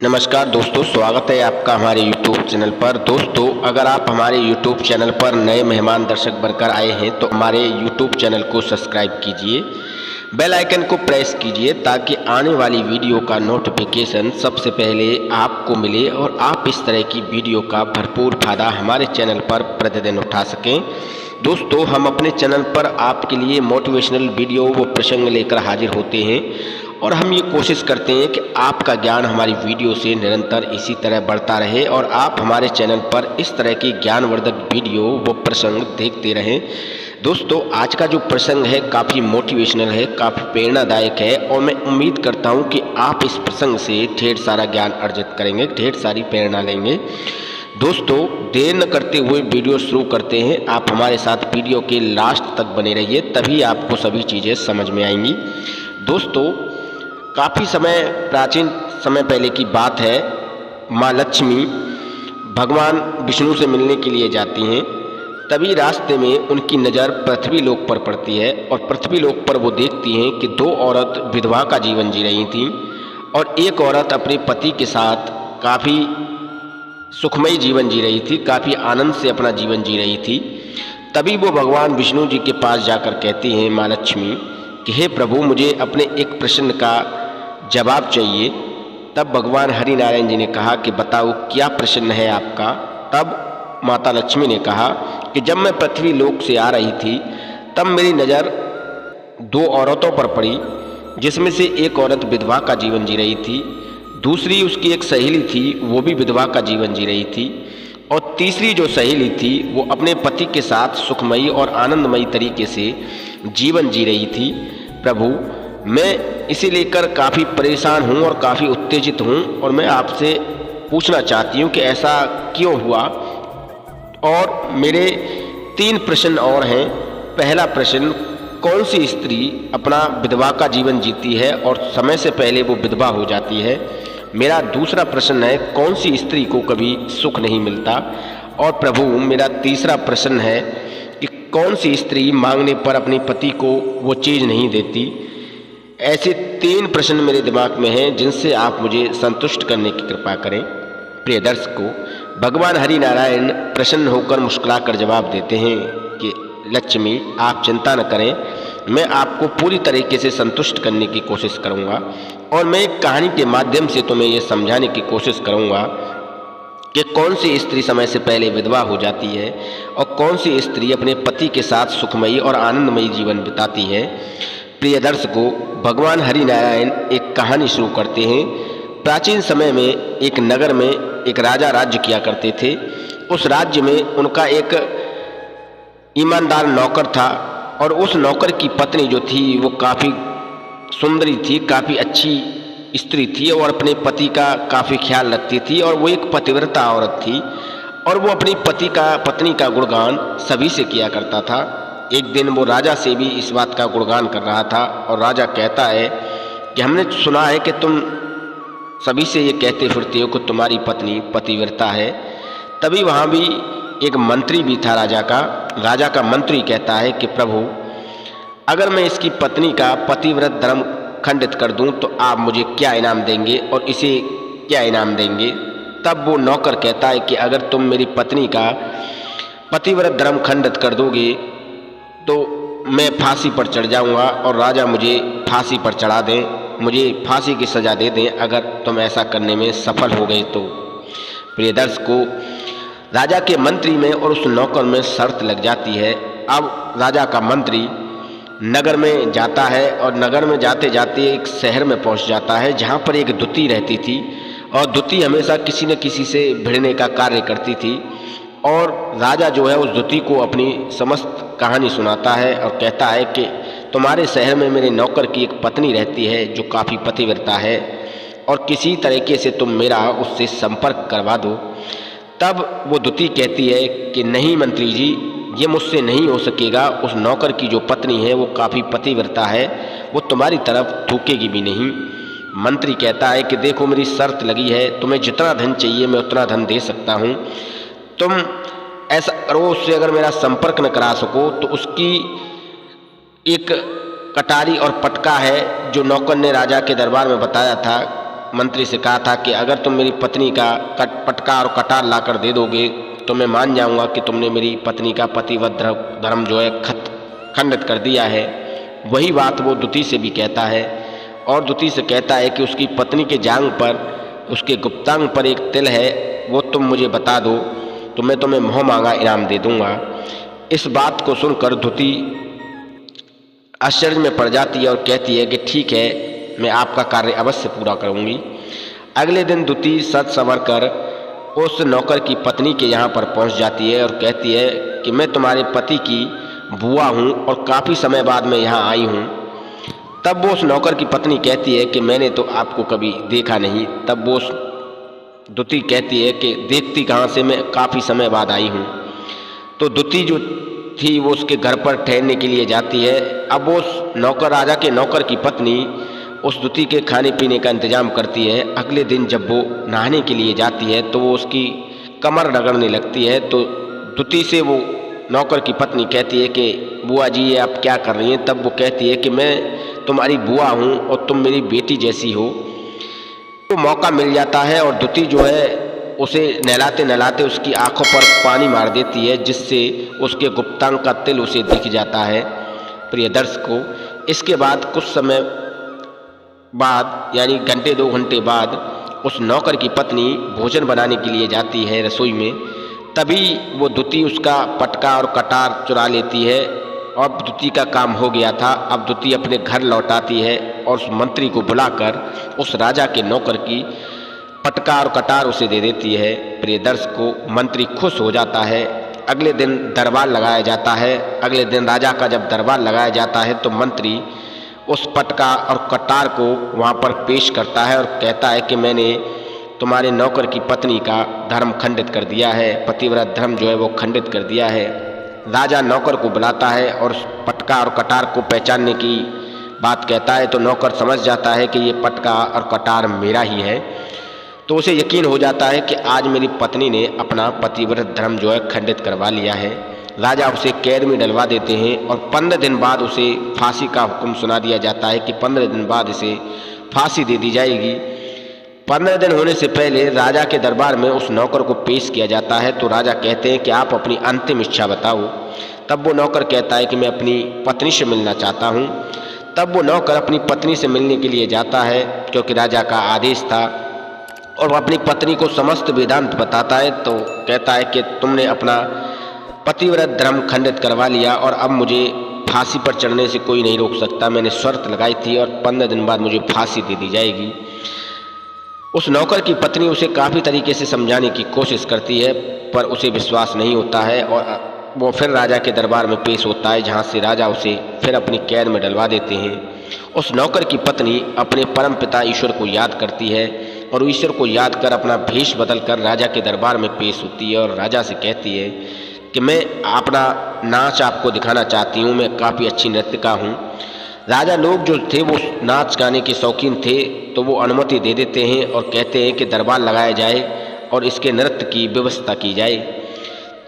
नमस्कार दोस्तों, स्वागत है आपका हमारे YouTube चैनल पर। दोस्तों, अगर आप हमारे YouTube चैनल पर नए मेहमान दर्शक बनकर आए हैं तो हमारे YouTube चैनल को सब्सक्राइब कीजिए, बेल आइकन को प्रेस कीजिए ताकि आने वाली वीडियो का नोटिफिकेशन सबसे पहले आपको मिले और आप इस तरह की वीडियो का भरपूर फायदा हमारे चैनल पर प्रतिदिन उठा सकें। दोस्तों, हम अपने चैनल पर आपके लिए मोटिवेशनल वीडियो व प्रसंग लेकर हाजिर होते हैं और हम ये कोशिश करते हैं कि आपका ज्ञान हमारी वीडियो से निरंतर इसी तरह बढ़ता रहे और आप हमारे चैनल पर इस तरह की ज्ञानवर्धक वीडियो व प्रसंग देखते रहें। दोस्तों, आज का जो प्रसंग है काफ़ी मोटिवेशनल है, काफ़ी प्रेरणादायक है और मैं उम्मीद करता हूँ कि आप इस प्रसंग से ढेर सारा ज्ञान अर्जित करेंगे, ढेर सारी प्रेरणा लेंगे। दोस्तों, देर न करते हुए वीडियो शुरू करते हैं। आप हमारे साथ वीडियो के लास्ट तक बने रहिए, तभी आपको सभी चीज़ें समझ में आएंगी। दोस्तों, काफ़ी समय प्राचीन समय पहले की बात है, माँ लक्ष्मी भगवान विष्णु से मिलने के लिए जाती हैं। तभी रास्ते में उनकी नज़र पृथ्वी लोक पर पड़ती है और पृथ्वी लोक पर वो देखती हैं कि दो औरत विधवा का जीवन जी रही थीं और एक औरत अपने पति के साथ काफ़ी सुखमयी जीवन जी रही थी, काफ़ी आनंद से अपना जीवन जी रही थी। तभी वो भगवान विष्णु जी के पास जाकर कहती हैं माँ लक्ष्मी कि हे प्रभु, मुझे अपने एक प्रश्न का जवाब चाहिए। तब भगवान हरि नारायण जी ने कहा कि बताओ क्या प्रश्न है आपका। तब माता लक्ष्मी ने कहा कि जब मैं पृथ्वी लोक से आ रही थी तब मेरी नज़र दो औरतों पर पड़ी, जिसमें से एक औरत विधवा का जीवन जी रही थी, दूसरी उसकी एक सहेली थी, वो भी विधवा का जीवन जी रही थी, और तीसरी जो सहेली थी वो अपने पति के साथ सुखमयी और आनंदमयी तरीके से जीवन जी रही थी। प्रभु, मैं इसे लेकर काफ़ी परेशान हूँ और काफ़ी उत्तेजित हूँ और मैं आपसे पूछना चाहती हूँ कि ऐसा क्यों हुआ। और मेरे 3 प्रश्न और हैं। पहला प्रश्न, कौन सी स्त्री अपना विधवा का जीवन जीती है और समय से पहले वो विधवा हो जाती है। मेरा दूसरा प्रश्न है, कौन सी स्त्री को कभी सुख नहीं मिलता। और प्रभु, मेरा तीसरा प्रश्न है कि कौन सी स्त्री मांगने पर अपने पति को वो चीज़ नहीं देती। ऐसे 3 प्रश्न मेरे दिमाग में हैं जिनसे आप मुझे संतुष्ट करने की कृपा करें। प्रिय दर्शकों, भगवान हरि नारायण प्रसन्न होकर मुस्कुराकर जवाब देते हैं कि लक्ष्मी, आप चिंता न करें, मैं आपको पूरी तरीके से संतुष्ट करने की कोशिश करूंगा और मैं एक कहानी के माध्यम से तुम्हें ये समझाने की कोशिश करूंगा कि कौन सी स्त्री समय से पहले विधवा हो जाती है और कौन सी स्त्री अपने पति के साथ सुखमयी और आनंदमयी जीवन बिताती है। प्रिय दर्शकों, भगवान हरि नारायण एक कहानी शुरू करते हैं। प्राचीन समय में एक नगर में एक राजा राज्य किया करते थे। उस राज्य में उनका एक ईमानदार नौकर था और उस नौकर की पत्नी जो थी वो काफ़ी सुंदरी थी, काफ़ी अच्छी स्त्री थी और अपने पति का काफ़ी ख्याल रखती थी और वो एक पतिव्रता औरत थी और वो अपनी पत्नी का गुणगान सभी से किया करता था। एक दिन वो राजा से भी इस बात का गुणगान कर रहा था और राजा कहता है कि हमने सुना है कि तुम सभी से ये कहते फिरते हो कि तुम्हारी पत्नी पतिव्रता है। तभी वहाँ भी एक मंत्री भी था राजा का मंत्री कहता है कि प्रभु, अगर मैं इसकी पत्नी का पतिव्रत धर्म खंडित कर दूं तो आप मुझे क्या इनाम देंगे और इसे क्या इनाम देंगे। तब वो नौकर कहता है कि अगर तुम मेरी पत्नी का पतिव्रत धर्म खंडित कर दोगे तो मैं फांसी पर चढ़ जाऊंगा और राजा मुझे फांसी पर चढ़ा दें, मुझे फांसी की सज़ा दे दें अगर तुम ऐसा करने में सफल हो गए तो। प्रिय दर्शकों, राजा के मंत्री में और उस नौकर में शर्त लग जाती है। अब राजा का मंत्री नगर में जाता है और नगर में जाते जाते एक शहर में पहुंच जाता है जहां पर एक दूती रहती थी और दूती हमेशा किसी न किसी से भिड़ने का कार्य करती थी। और राजा जो है उस दूती को अपनी समस्त कहानी सुनाता है और कहता है कि तुम्हारे शहर में मेरे नौकर की एक पत्नी रहती है जो काफ़ी पतिव्रता है और किसी तरीके से तुम मेरा उससे संपर्क करवा दो। तब वो दूती कहती है कि नहीं मंत्री जी, ये मुझसे नहीं हो सकेगा। उस नौकर की जो पत्नी है वो काफ़ी पतिव्रता है, वो तुम्हारी तरफ थूकेगी भी नहीं। मंत्री कहता है कि देखो, मेरी शर्त लगी है, तुम्हें जितना धन चाहिए मैं उतना धन दे सकता हूँ। तुम ऐसा करो, उससे अगर मेरा संपर्क न करा सको तो उसकी एक कटारी और पटका है जो नौकर ने राजा के दरबार में बताया था मंत्री से कहा था कि अगर तुम मेरी पत्नी का पटका और कटार लाकर दे दोगे तो मैं मान जाऊंगा कि तुमने मेरी पत्नी का पतिव्रत धर्म जो है खंडित कर दिया है। वही बात वो द्वितीय से भी कहता है और द्वितीय से कहता है कि उसकी पत्नी के जांघ पर, उसके गुप्तांग पर एक तिल है, वो तुम मुझे बता दो तो मैं तुम्हें मुँह मांगा इनाम दे दूंगा। इस बात को सुनकर द्वितीय आश्चर्य में पड़ जाती है और कहती है कि ठीक है, मैं आपका कार्य अवश्य पूरा करूंगी। अगले दिन द्वितीय सज संवर कर उस नौकर की पत्नी के यहाँ पर पहुँच जाती है और कहती है कि मैं तुम्हारे पति की बुआ हूँ और काफ़ी समय बाद मैं यहाँ आई हूँ। तब वो उस नौकर की पत्नी कहती है कि मैंने तो आपको कभी देखा नहीं। तब वो उस द्वितीय कहती है कि देखती कहाँ से, मैं काफ़ी समय बाद आई हूँ। तो द्वितीय जो थी वो उसके घर पर ठहरने के लिए जाती है। अब वो उस नौकर, राजा के नौकर की पत्नी उस द्वितीय के खाने पीने का इंतजाम करती है। अगले दिन जब वो नहाने के लिए जाती है तो वो उसकी कमर रगड़ने लगती है। तो द्वितीय से वो नौकर की पत्नी कहती है कि बुआ जी ये आप क्या कर रही हैं। तब वो कहती है कि मैं तुम्हारी बुआ हूँ और तुम मेरी बेटी जैसी हो। तो मौका मिल जाता है और द्वितीय जो है उसे नहलाते नहलाते उसकी आंखों पर पानी मार देती है, जिससे उसके गुप्तांग का तिल उसे दिख जाता है प्रिय दर्शक को। इसके बाद कुछ समय बाद यानी घंटे 2 घंटे बाद उस नौकर की पत्नी भोजन बनाने के लिए जाती है रसोई में। तभी वो द्वितीय उसका पटका और कटार चुरा लेती है और द्वितीय का काम हो गया था। अब द्वितीय अपने घर लौटाती है और उस मंत्री को बुलाकर उस राजा के नौकर की पटका और कटार उसे दे देती है। प्रिय दर्शक को मंत्री खुश हो जाता है। अगले दिन दरबार लगाया जाता है। अगले दिन राजा का जब दरबार लगाया जाता है तो मंत्री उस पटका और कटार को वहाँ पर पेश करता है और कहता है कि मैंने तुम्हारे नौकर की पत्नी का धर्म खंडित कर दिया है, पतिव्रत धर्म जो है वो खंडित कर दिया है। राजा नौकर को बुलाता है और पटका और कटार को पहचानने की बात कहता है। तो नौकर समझ जाता है कि ये पटका और कटार मेरा ही है। तो उसे यकीन हो जाता है कि आज मेरी पत्नी ने अपना पतिव्रत धर्म जो है खंडित करवा लिया है। राजा उसे कैद में डलवा देते हैं और 15 दिन बाद उसे फांसी का हुक्म सुना दिया जाता है कि 15 दिन बाद इसे फांसी दे दी जाएगी। 15 दिन होने से पहले राजा के दरबार में उस नौकर को पेश किया जाता है। तो राजा कहते हैं कि आप अपनी अंतिम इच्छा बताओ। तब वो नौकर कहता है कि मैं अपनी पत्नी से मिलना चाहता हूँ। तब वो नौकर अपनी पत्नी से मिलने के लिए जाता है क्योंकि राजा का आदेश था और वह अपनी पत्नी को समस्त वेदांत बताता है। तो कहता है कि तुमने अपना पतिव्रत धर्म खंडित करवा लिया और अब मुझे फांसी पर चढ़ने से कोई नहीं रोक सकता। मैंने शर्त लगाई थी और 15 दिन बाद मुझे फांसी दे दी जाएगी। उस नौकर की पत्नी उसे काफ़ी तरीके से समझाने की कोशिश करती है पर उसे विश्वास नहीं होता है और वो फिर राजा के दरबार में पेश होता है, जहाँ से राजा उसे फिर अपनी कैद में डलवा देते हैं। उस नौकर की पत्नी अपने परम पिता ईश्वर को याद करती है और ईश्वर को याद कर अपना भेष बदल कर राजा के दरबार में पेश होती है और राजा से कहती है कि मैं अपना नाच आपको दिखाना चाहती हूँ, मैं काफ़ी अच्छी नृत्यिका हूँ। राजा लोग जो थे वो नाच गाने के शौकीन थे तो वो अनुमति दे देते हैं और कहते हैं कि दरबार लगाया जाए और इसके नृत्य की व्यवस्था की जाए।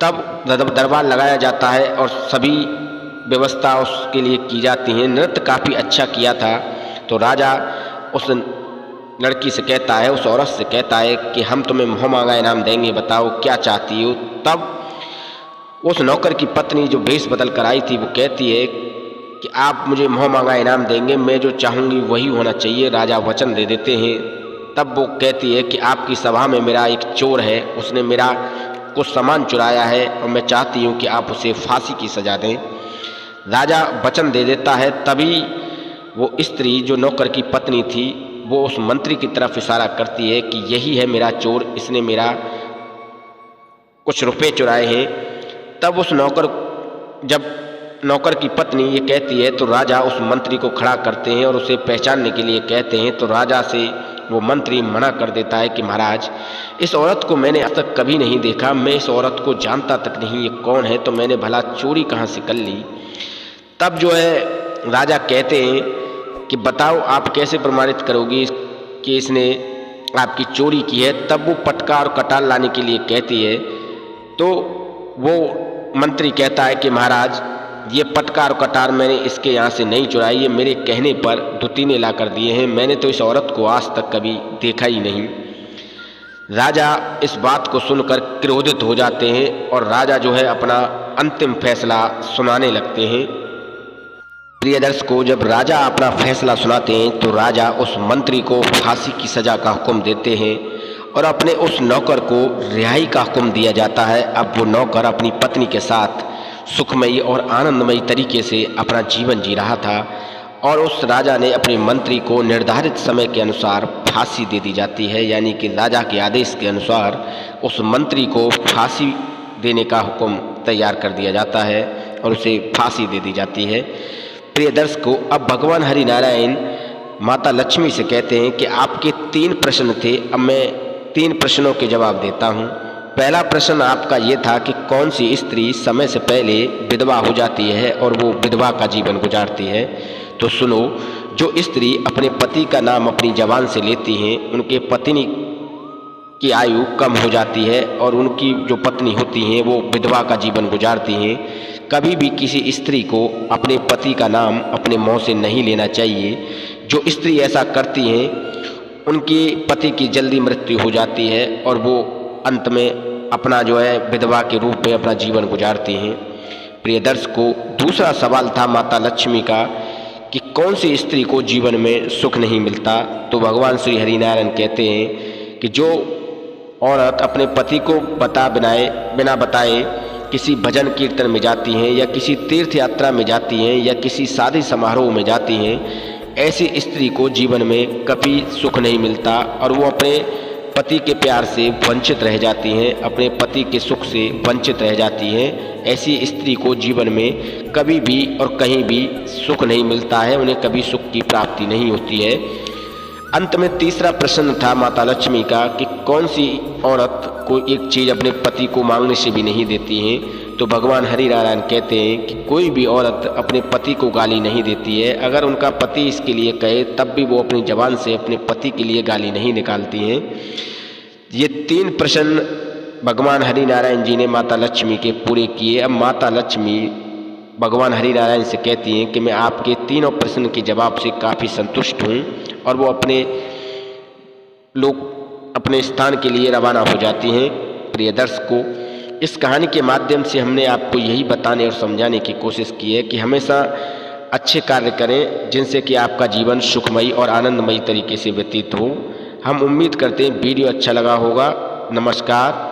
तब दरबार लगाया जाता है और सभी व्यवस्था उसके लिए की जाती हैं। नृत्य काफ़ी अच्छा किया था। तो राजा उस लड़की से कहता है, उस औरत से कहता है कि हम तुम्हें मुँह मांगा इनाम देंगे, बताओ क्या चाहती हो। तब उस नौकर की पत्नी जो भेष बदल कर आई थी वो कहती है कि आप मुझे मुँह मांगा इनाम देंगे, मैं जो चाहूँगी वही होना चाहिए। राजा वचन दे देते हैं। तब वो कहती है कि आपकी सभा में मेरा एक चोर है, उसने मेरा कुछ सामान चुराया है और मैं चाहती हूँ कि आप उसे फांसी की सज़ा दें। राजा वचन दे देता है। तभी वो स्त्री जो नौकर की पत्नी थी वो उस मंत्री की तरफ इशारा करती है कि यही है मेरा चोर, इसने मेरा कुछ रुपए चुराए हैं। तब उस जब नौकर की पत्नी ये कहती है तो राजा उस मंत्री को खड़ा करते हैं और उसे पहचानने के लिए कहते हैं। तो राजा से वो मंत्री मना कर देता है कि महाराज, इस औरत को मैंने अब तक कभी नहीं देखा, मैं इस औरत को जानता तक नहीं, ये कौन है, तो मैंने भला चोरी कहाँ से कर ली। तब जो है राजा कहते हैं कि बताओ आप कैसे प्रमाणित करोगी कि इसने आपकी चोरी की है। तब वो पटका और कटार लाने के लिए कहती है। तो वो मंत्री कहता है कि महाराज, ये पटका और कटार मैंने इसके यहाँ से नहीं चुराई, ये मेरे कहने पर दुतीने ला कर दिए हैं। मैंने तो इस औरत को आज तक कभी देखा ही नहीं। राजा इस बात को सुनकर क्रोधित हो जाते हैं और राजा जो है अपना अंतिम फैसला सुनाने लगते हैं। प्रिय दर्शकों, जब राजा अपना फैसला सुनाते हैं तो राजा उस मंत्री को फांसी की सजा का हुक्म देते हैं और अपने उस नौकर को रिहाई का हुक्म दिया जाता है। अब वो नौकर अपनी पत्नी के साथ सुखमयी और आनंदमयी तरीके से अपना जीवन जी रहा था और उस राजा ने अपने मंत्री को निर्धारित समय के अनुसार फांसी दे दी जाती है। यानी कि राजा के आदेश के अनुसार उस मंत्री को फांसी देने का हुक्म तैयार कर दिया जाता है और उसे फांसी दे दी जाती है। प्रिय दर्शकों, अब भगवान हरि नारायण माता लक्ष्मी से कहते हैं कि आपके 3 प्रश्न थे, अब मैं 3 प्रश्नों के जवाब देता हूँ। पहला प्रश्न आपका ये था कि कौन सी स्त्री समय से पहले विधवा हो जाती है और वो विधवा का जीवन गुजारती है। तो सुनो, जो स्त्री अपने पति का नाम अपनी जबान से लेती हैं उनके पत्नी की आयु कम हो जाती है और उनकी जो पत्नी होती हैं वो विधवा का जीवन गुजारती हैं। कभी भी किसी स्त्री को अपने पति का नाम अपने मुंह से नहीं लेना चाहिए। जो स्त्री ऐसा करती हैं उनके पति की जल्दी मृत्यु हो जाती है और वो अंत में अपना जो है विधवा के रूप में अपना जीवन गुजारती हैं। प्रिय दर्शकों, दूसरा सवाल था माता लक्ष्मी का कि कौन सी स्त्री को जीवन में सुख नहीं मिलता। तो भगवान श्री हरिनारायण कहते हैं कि जो औरत अपने पति को बिना बताए किसी भजन कीर्तन में जाती हैं या किसी तीर्थ यात्रा में जाती हैं या किसी शादी समारोह में जाती हैं, ऐसी स्त्री को जीवन में कभी सुख नहीं मिलता और वो अपने पति के प्यार से वंचित रह जाती हैं, अपने पति के सुख से वंचित रह जाती हैं। ऐसी स्त्री को जीवन में कभी भी और कहीं भी सुख नहीं मिलता है, उन्हें कभी सुख की प्राप्ति नहीं होती है। अंत में तीसरा प्रश्न था माता लक्ष्मी का कि कौन सी औरत कोई एक चीज़ अपने पति को मांगने से भी नहीं देती हैं। तो भगवान हरि नारायण कहते हैं कि कोई भी औरत अपने पति को गाली नहीं देती है। अगर उनका पति इसके लिए कहे तब भी वो अपनी जबान से अपने पति के लिए गाली नहीं निकालती हैं। ये 3 प्रश्न भगवान हरि नारायण जी ने माता लक्ष्मी के पूरे किए। अब माता लक्ष्मी भगवान हरि नारायण से कहती हैं कि मैं आपके तीनों प्रश्न के जवाब से काफ़ी संतुष्ट हूँ और वो अपने स्थान के लिए रवाना हो जाती हैं। प्रिय दर्शकों, इस कहानी के माध्यम से हमने आपको यही बताने और समझाने की कोशिश की है कि हमेशा अच्छे कार्य करें जिनसे कि आपका जीवन सुखमयी और आनंदमयी तरीके से व्यतीत हो। हम उम्मीद करते हैं वीडियो अच्छा लगा होगा। नमस्कार।